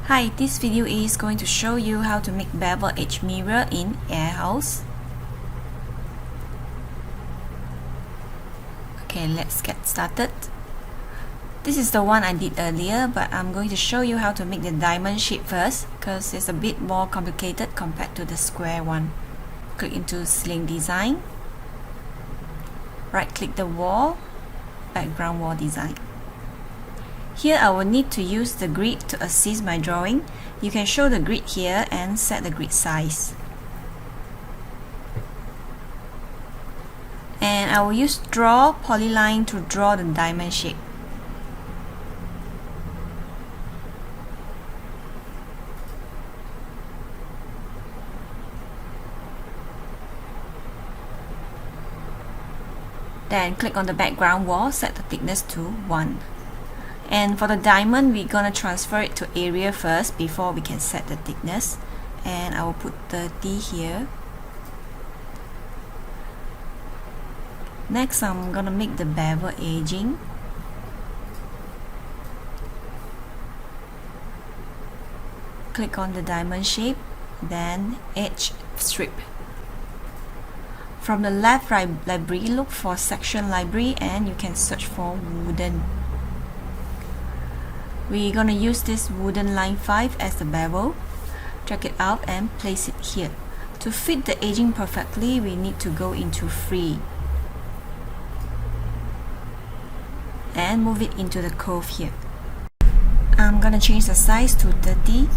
Hi, this video is going to show you how to make bevel edge mirror in AiHouse. Okay, let's get started. This is the one I did earlier, but I'm going to show you how to make the diamond shape first because it's a bit more complicated compared to the square one. Click into Sdn Design, right click the wall, background wall design. Here I will need to use the grid to assist my drawing. You can show the grid here and set the grid size. And I will use draw polyline to draw the diamond shape. Then click on the background wall, set the thickness to 1. And for the diamond, we're gonna transfer it to area first before we can set the thickness. And I will put 30 here. Next, I'm gonna make the bevel edging. Click on the diamond shape, then edge strip. From the left library, look for section library and you can search for wooden. We're gonna use this wooden line 5 as the bevel. Drag it out and place it here. To fit the edging perfectly, we need to go into free and move it into the curve here. I'm gonna change the size to 30.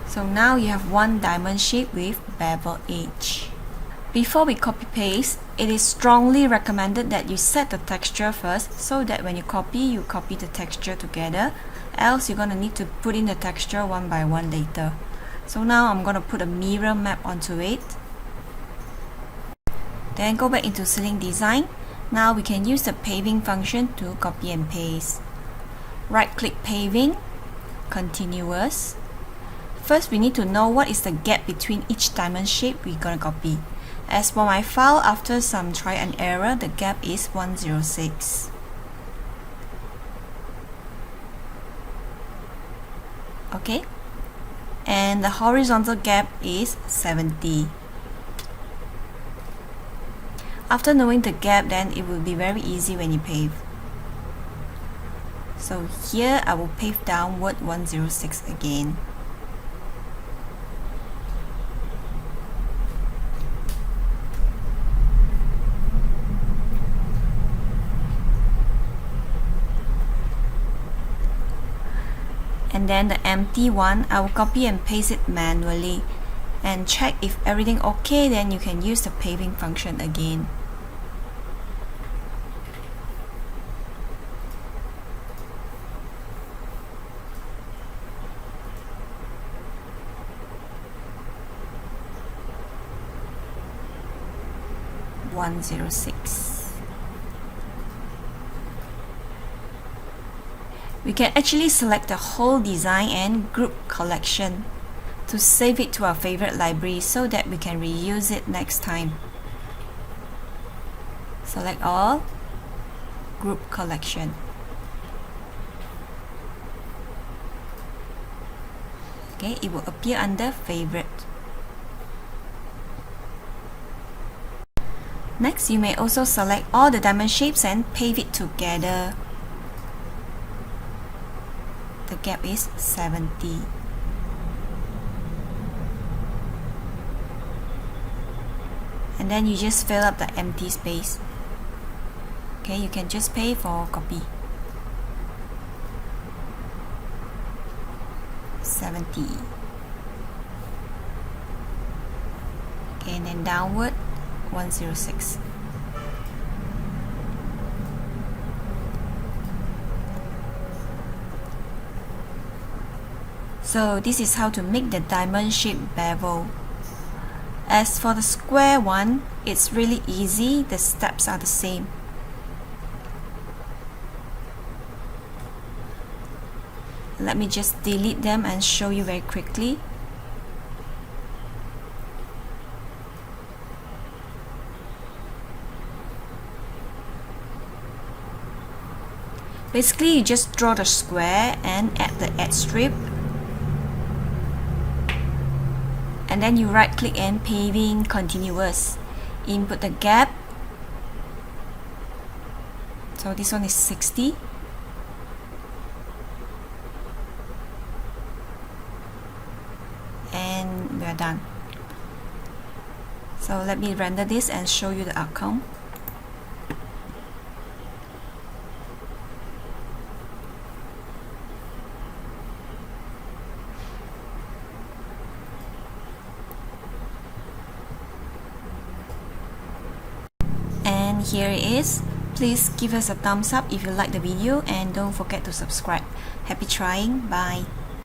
So now you have one diamond shape with bevel edge. Before we copy paste, it is strongly recommended that you set the texture first so that when you copy the texture together, else you're gonna need to put in the texture one by one later. So now I'm gonna put a mirror map onto it. Then go back into Sdn Design. Now we can use the paving function to copy and paste. Right click paving, continuous. First, we need to know what is the gap between each diamond shape we're gonna copy. As for my file, after some try and error, the gap is 106. Okay, and the horizontal gap is 70. After knowing the gap, then it will be very easy when you pave. So here I will pave downward 106 again. And then the empty one, I will copy and paste it manually and check if everything okay, then you can use the paving function again. (106). We can actually select the whole design and group collection to save it to our favorite library so that we can reuse it next time. Select all, group collection. Okay, it will appear under favorite. Next, you may also select all the diamond shapes and pave it together. The gap is 70. And then you just fill up the empty space. Okay, you can just pay for copy. 70. Okay, and then downward 106. So this is how to make the diamond shaped bevel. As for the square one, it's really easy, the steps are the same. Let me just delete them and show you very quickly. Basically, you just draw the square and add the edge strip, and then you right click and paving continuous. Input the gap. So this one is 60. And we are done. So let me render this and show you the outcome. And here it is. Please give us a thumbs up if you like the video and don't forget to subscribe. Happy trying. Bye.